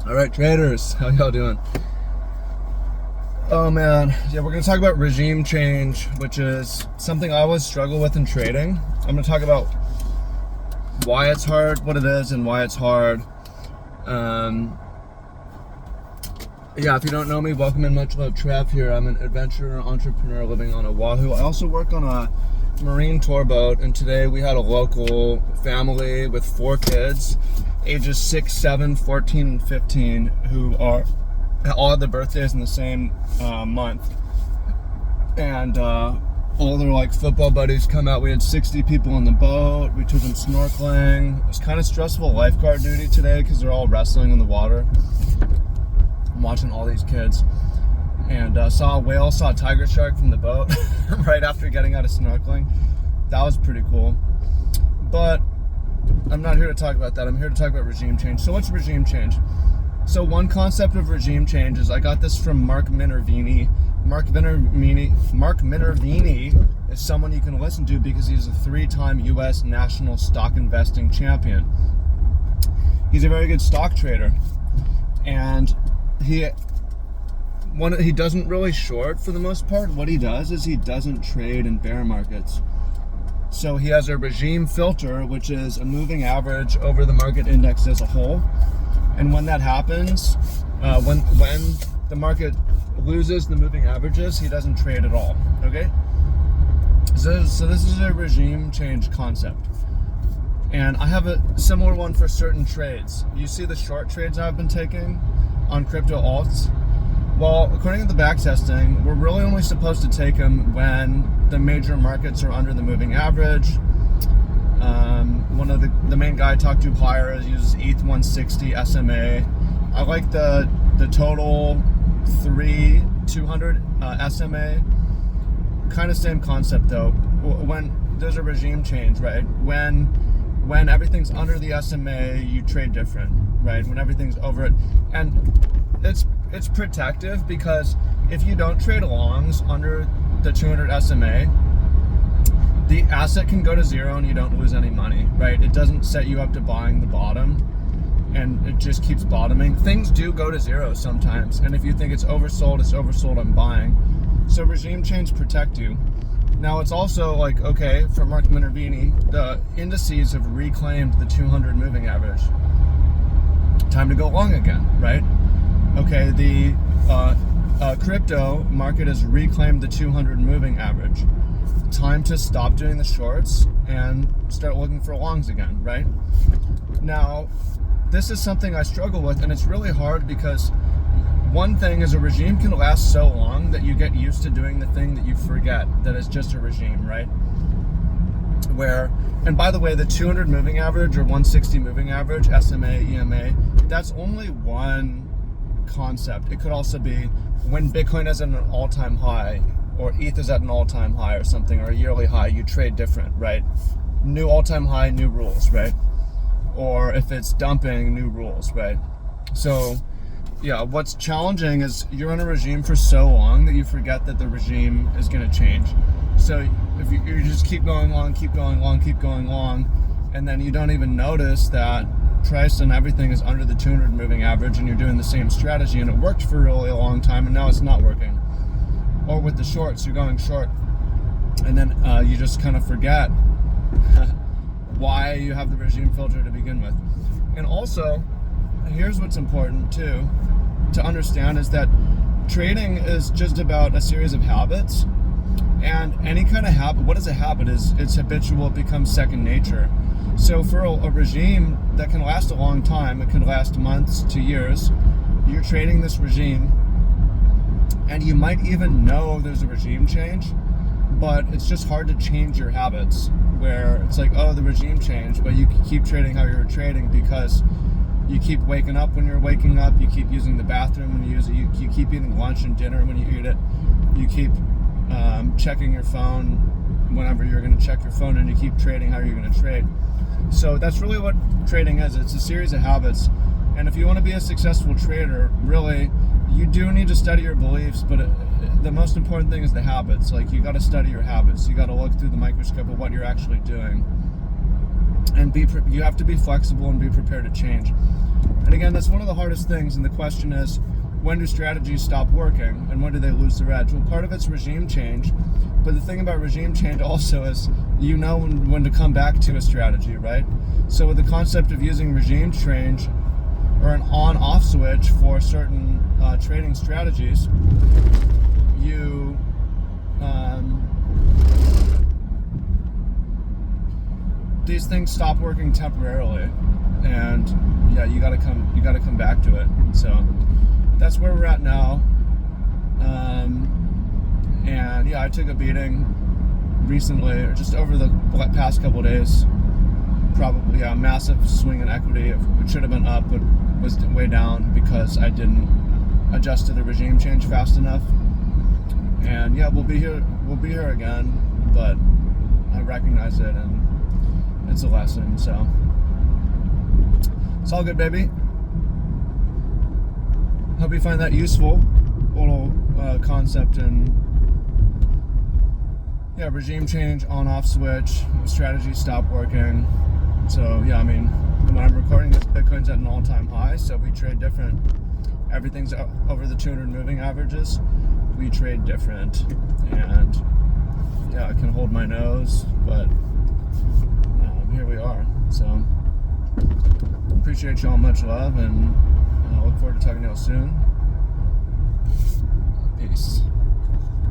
All right, traders, how y'all doing? Oh man, yeah, we're gonna talk about regime change, which is something I always struggle with in trading. I'm gonna talk about why it's hard, what it is, and why it's hard. Yeah, if you don't know me, welcome in. Much love, Trev here. I'm an adventurer entrepreneur living on Oahu. I also work on a marine tour boat, and today we had a local family with 4 kids, ages 6, 7, 14, and 15, who are all had their birthdays in the same month. And all their like football buddies come out. We had 60 people on the boat. We took them snorkeling. It was kind of stressful lifeguard duty today because they're all wrestling in the water. I'm watching all these kids, and saw a whale, saw a tiger shark from the boat right after getting out of snorkeling. That was pretty cool. But I'm not here to talk about that. I'm here to talk about regime change. So what's regime change? So one concept of regime change is, I got this from Mark Minervini. Mark Minervini is someone you can listen to because he's a 3-time U.S. national stock investing champion. He's a very good stock trader, and he doesn't really short for the most part. What he does is he doesn't trade in bear markets. So he has a regime filter, which is a moving average over the market index as a whole. And when that happens, when the market loses the moving averages, he doesn't trade at all. Okay? So this is a regime change concept. And I have a similar one for certain trades. You see the short trades I've been taking on crypto alts? Well, according to the back testing, we're really only supposed to take them when the major markets are under the moving average. One of the main guy I talked to higher uses ETH 160 SMA. I like the total 200 SMA. Kind of same concept though. When there's a regime change, right? When everything's under the SMA, you trade different, right? When everything's over it, and it's protective, because if you don't trade longs under the 200 SMA, the asset can go to zero and you don't lose any money, right? It doesn't set you up to buying the bottom, and it just keeps bottoming. Things do go to zero sometimes, and if you think it's oversold, I'm buying. So regime change protect you. Now it's also like, okay, for Mark Minervini, the indices have reclaimed the 200 moving average. Time to go long again, right? Okay, the crypto market has reclaimed the 200 moving average. Time to stop doing the shorts and start looking for longs again, right? Now, this is something I struggle with, and it's really hard because one thing is, a regime can last so long that you get used to doing the thing that you forget that it's just a regime, right? And by the way, the 200 moving average or 160 moving average, SMA, EMA, that's only one concept. It could also be when Bitcoin is at an all-time high, or ETH is at an all-time high or something, or a yearly high, you trade different, right? New all-time high, new rules, right? Or if it's dumping, new rules, right? So yeah, what's challenging is you're in a regime for so long that you forget that the regime is going to change. So if you just keep going long, and then you don't even notice that price and everything is under the 200 moving average, and you're doing the same strategy, and it worked for really a long time, and now it's not working. Or with the shorts, you're going short, and then you just kind of forget why you have the regime filter to begin with. And also, here's what's important too to understand, is that trading is just about a series of habits. And any kind of habit, what is a habit? It's habitual, it becomes second nature. So for a regime that can last a long time, it can last months to years, you're trading this regime, and you might even know there's a regime change, but it's just hard to change your habits, where it's like, oh, the regime changed, but you can keep trading how you're trading because you keep waking up when you're waking up, you keep using the bathroom when you use it, you keep eating lunch and dinner when you eat it, you keep checking your phone whenever you're going to check your phone, and you keep trading how you're going to trade. So that's really what trading is. It's a series of habits. And if you want to be a successful trader, really, you do need to study your beliefs, but the most important thing is the habits. Like, you got to study your habits. You got to look through the microscope of what you're actually doing. And you have to be flexible and be prepared to change. And again, that's one of the hardest things, and the question is, when do strategies stop working and when do they lose their edge? Well, part of it's regime change, but the thing about regime change also is you know when to come back to a strategy, right? So with the concept of using regime change or an on-off switch for certain trading strategies, these things stop working temporarily, and yeah, you gotta come back to it. So that's where we're at now. And yeah, I took a beating recently, or just over the past couple days. Probably a massive swing in equity. It should have been up, but was way down because I didn't adjust to the regime change fast enough. And yeah, we'll be here again, but I recognize it, and it's a lesson. So it's all good, baby. Hope you find that useful, little concept. And yeah, regime change, on-off switch, strategy stop working. So yeah, I mean, when I'm recording this, Bitcoin's at an all-time high, so we trade different. Everything's over the 200 moving averages. We trade different, and yeah, I can hold my nose, but here we are. So appreciate y'all, much love, and I look forward to talking to y'all soon. Peace.